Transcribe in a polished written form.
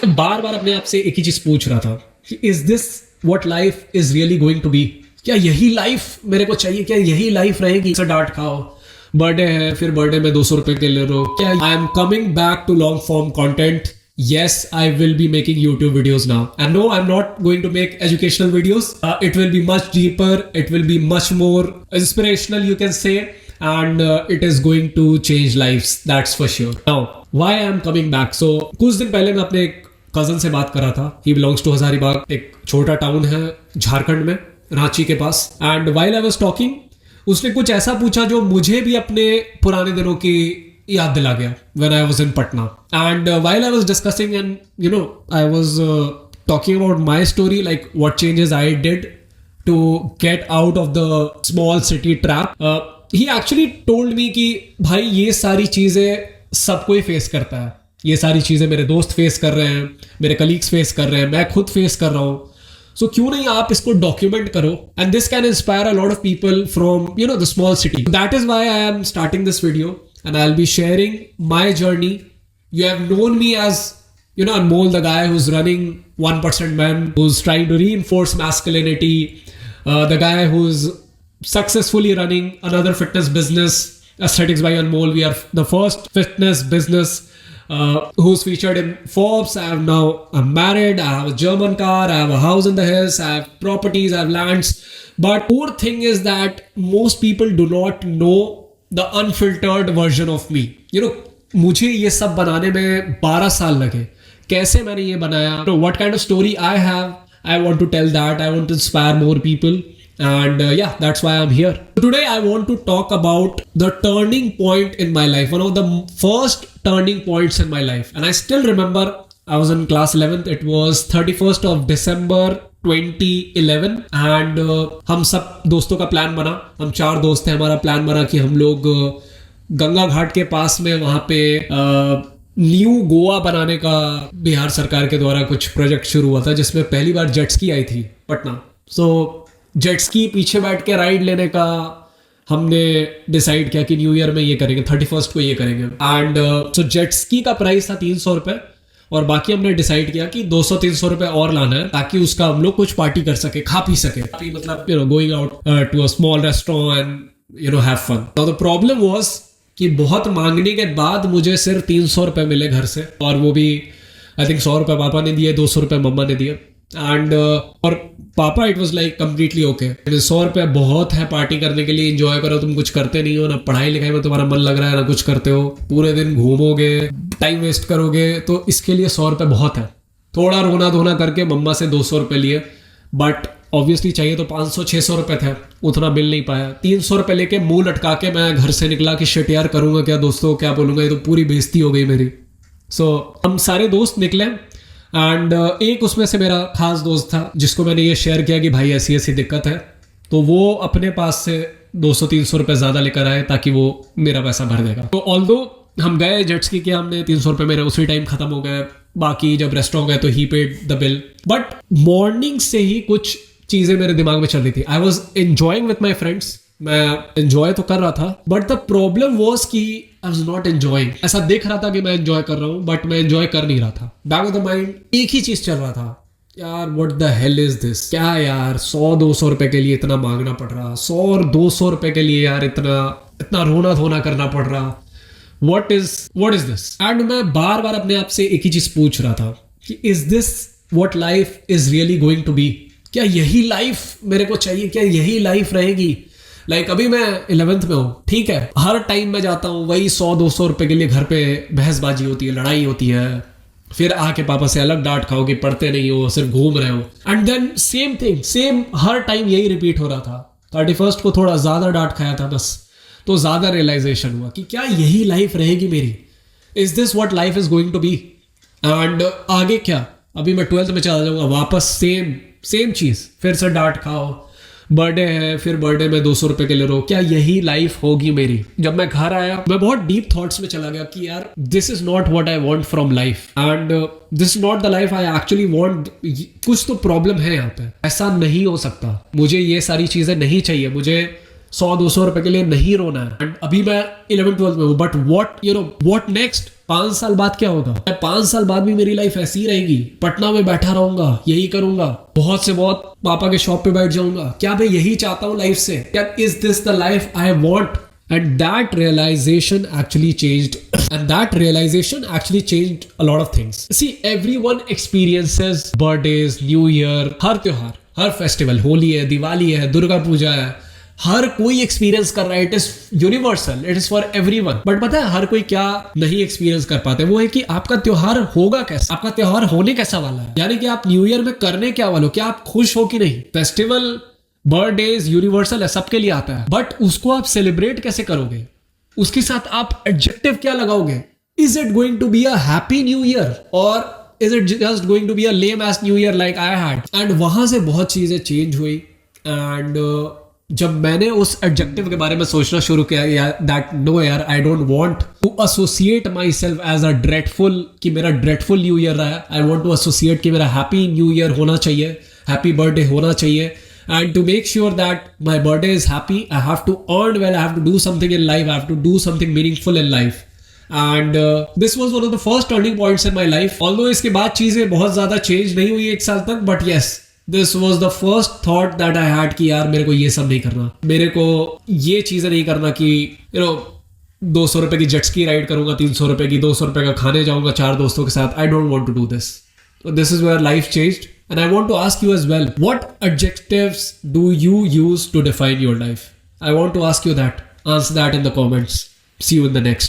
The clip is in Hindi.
बार बार अपने आप से एक ही चीज पूछ रहा था कि is this what life is really going to be. क्या यही लाइफ मेरे को चाहिए? क्या यही लाइफ रहेगी? डांट खाओ, बर्थडे है, फिर बर्थडे में 200 रुपए के ले लो। क्या I am coming back to long form content? Yes, I will be making YouTube videos now. And no, I'm not going to make educational videos. It will be much deeper. It will be much more inspirational, you can say. And it is going to change lives. That's for sure. Now, why I am coming back? So, कुछ दिन पहले मैं अपने एक कजन से बात कर रहा था. He belongs to Hazaribagh. एक छोटा टाउन है झारखंड में, रांची के पास. And while I was talking, उसने कुछ ऐसा पूछा जो मुझे भी अपने पुराने दिनों की याद दिला गया when I was in Patna. And while I was discussing and I was talking about my story, like what changes I did to get out of the small city trap, he actually told me कि भाई ये सारी चीजें सबको ही फेस करता है. ये सारी चीजें मेरे दोस्त फेस कर रहे हैं, मेरे कलीग्स फेस कर रहे हैं, मैं खुद फेस कर रहा हूँ. So क्यों नहीं आप इसको डॉक्यूमेंट करो, and this can inspire a lot of people from the small city. That is why I am starting this video. And I'll be sharing my journey. You have known me as, Anmol, the guy who's running 1% Men, who's trying to reinforce masculinity, the guy who's successfully running another fitness business, Aesthetics by Anmol. We are the first fitness business who's featured in Forbes. I'm married, I have a German car, I have a house in the hills, I have properties, I have lands. But poor thing is that most people do not know the unfiltered version of me. मुझे ये सब बनाने में 12 साल लगे. कैसे मैंने ये बनाया? What kind of story I have? I want to tell that. I want to inspire more people. And that's why I'm here. Today I want to talk about the turning point in my life. One of the first turning points in my life. And I still remember I was in class 11th. It was 31st of December 2011 and हम सब दोस्तों का प्लान बना. हम 4 दोस्त थे. हमारा प्लान बना कि हम लोग गंगा घाट के पास में वहाँ पे न्यू गोवा बनाने का बिहार सरकार के द्वारा कुछ प्रोजेक्ट शुरू हुआ था, जिसमें पहली बार जेट स्की आई थी पटना. सो जेट स्की पीछे बैठ के राइड लेने का हमने डिसाइड किया कि न्यू ईयर में ये करेंगे, 31st को ये करेंगे. एंड सो जेट स्की का प्राइस था 300 रुपये और बाकी हमने डिसाइड किया कि 200-300 रुपए और लाना है ताकि उसका हम लोग कुछ पार्टी कर सके, खा पी सके. मतलब going out to a small restaurant and have fun. Now the problem was कि बहुत मांगने के बाद मुझे सिर्फ 300 रुपए मिले घर से, और वो भी आई थिंक 100 रुपए पापा ने दिए, 200 रुपए मम्मा ने दिए. एंड और पापा it was like completely okay. 100 रुपए बहुत है पार्टी करने के लिए, एंजॉय करो. तुम कुछ करते नहीं हो, ना पढ़ाई लिखाई में तुम्हारा मन लग रहा है, ना कुछ करते हो, पूरे दिन घूमोगे, टाइम वेस्ट करोगे, तो इसके लिए 100 रुपए बहुत है. थोड़ा रोना धोना करके मम्मा से 200 रुपए लिए, बट ऑब्वियसली चाहिए तो 500-600 रुपए थे, उतना मिल नहीं पाया. 300 रुपए लेके मुंह लटका के मैं घर से निकला कि शिट यार करूंगा क्या, दोस्तों को क्या बोलूंगा, ये तो पूरी बेइज्जती हो गई मेरी. सो हम सारे दोस्त निकले एंड एक उसमें से मेरा खास दोस्त था जिसको मैंने ये शेयर किया कि भाई ऐसी ऐसी दिक्कत है, तो वो अपने पास से 200-300 रुपए ज्यादा लेकर आए ताकि वो मेरा पैसा भर देगा. तो ऑल्दो हम गए जेट स्की के, हमने 300 रुपए मेरे उसी टाइम खत्म हो गए. बाकी जब रेस्टोरेंट गए तो ही paid the bill. But morning से ही कुछ चीजें मेरे दिमाग में चल रही थी. I was enjoying with my friends, मैं एंजॉय तो कर रहा था, बट द प्रॉब्लम वॉज कि आई वॉज नॉट एंजॉइंग. ऐसा दिख रहा था कि मैं एंजॉय कर रहा हूँ, बट मैं एंजॉय कर नहीं रहा था. बैक ऑफ द माइंड एक ही चीज चल रहा था, यार what the hell is this. क्या यार 100-200 रुपए के लिए इतना मांगना पड़ रहा, 100 और 200 रुपए के लिए यार इतना रोना धोना करना पड़ रहा. What is this? एंड मैं बार बार अपने आप से एक ही चीज पूछ रहा था कि is this what life is really going to be. क्या यही लाइफ मेरे को चाहिए? क्या यही लाइफ रहेगी? लाइक अभी मैं 11th में हूँ, ठीक है, हर टाइम मैं जाता हूँ वही 100-200 रुपए के लिए घर पे बहसबाजी होती है, लड़ाई होती है, फिर आके पापा से अलग डांट खाओ कि पढ़ते नहीं हो, सिर्फ घूम रहे हो. And then same thing, same हर टाइम यही रिपीट हो रहा था. 31st को थोड़ा ज्यादा डांट खाया था बस, तो ज्यादा रियलाइजेशन हुआ कि क्या यही लाइफ रहेगी मेरी. Is this what life is going to be. And आगे क्या, अभी मैं 12th में चला जाऊंगा वापस, सेम चीज, फिर से डांट खाओ, बर्थडे है, फिर बर्थडे में 200 रुपए के ले लो. क्या यही लाइफ होगी मेरी? जब मैं घर आया मैं बहुत डीप थॉट्स में चला गया कि यार this is not what I want from life, and this is not the life I actually want. कुछ तो प्रॉब्लम है यहाँ पे, ऐसा नहीं हो सकता. मुझे ये सारी चीजें नहीं चाहिए, मुझे 100-200 रुपए के लिए नहीं रोना है. एंड अभी मैं 11th-12th में हूँ, बट व्हाट नेक्स्ट? 5 साल बाद क्या होगा? 5 साल बाद भी मेरी लाइफ ऐसी ही रहेगी, पटना में बैठा रहूंगा, यही करूंगा, बहुत से बहुत पापा के शॉप पे बैठ जाऊंगा, क्या मैं यही चाहता हूं लाइफ से? क्या is this the life I want? And that realization actually changed a lot of things. See, everyone experiences birthdays, New Year, हर त्योहार, हर फेस्टिवल, होली है, दिवाली है, दुर्गा पूजा है, हर कोई एक्सपीरियंस कर रहा है. It is universal, it is for everyone. But पता है हर कोई क्या नहीं एक्सपीरियंस कर पाते? वो है कि आपका त्योहार होगा कैसा, आपका त्योहार होने कैसा वाला है. यानी कि आप न्यू ईयर में करने क्या वाले हो, क्या आप खुश हो कि नहीं? फेस्टिवल, बर्थडेज यूनिवर्सल है, सबके लिए आता है, बट उसको आप सेलिब्रेट कैसे करोगे? उसके साथ आप एडजेक्टिव क्या लगाओगे? Is it going to be a happy new year और is it just going to be a lame age new year like I had? And वहां से बहुत चीजें चेंज हुई. एंड जब मैंने उस एडजेक्टिव के बारे में सोचना शुरू किया, दैट नो यार, I don't want to associate myself as a dreadful, कि मेरा ड्रेडफुल न्यू ईयर रहा है. आई वांट टू एसोसिएट कि मेरा हैप्पी न्यू ईयर होना चाहिए, हैप्पी बर्थडे होना चाहिए. And to make sure that my birthday is happy, I have to earn well, I have to do something in life, I have to do something meaningful in life. And this was one of the first turning points in my life. Although इसके बाद चीज़ें बहुत ज़्यादा change नहीं हुई 1 साल तक, but yes, this was the first thought that I had कि यार मेरे को ये सब नहीं करना, मेरे को ये चीज़ें नहीं करना कि 200 रुपए की जेट स्की राइड करूंगा, 300 रुपए की, 200 रुपए का खाने जाऊंगा 4 दोस्तों के साथ. I don't want to do this. So this is where life changed. And I want to ask you as well, what adjectives do you use to define your life? I want to ask you that. Answer that in the comments. See you in the next.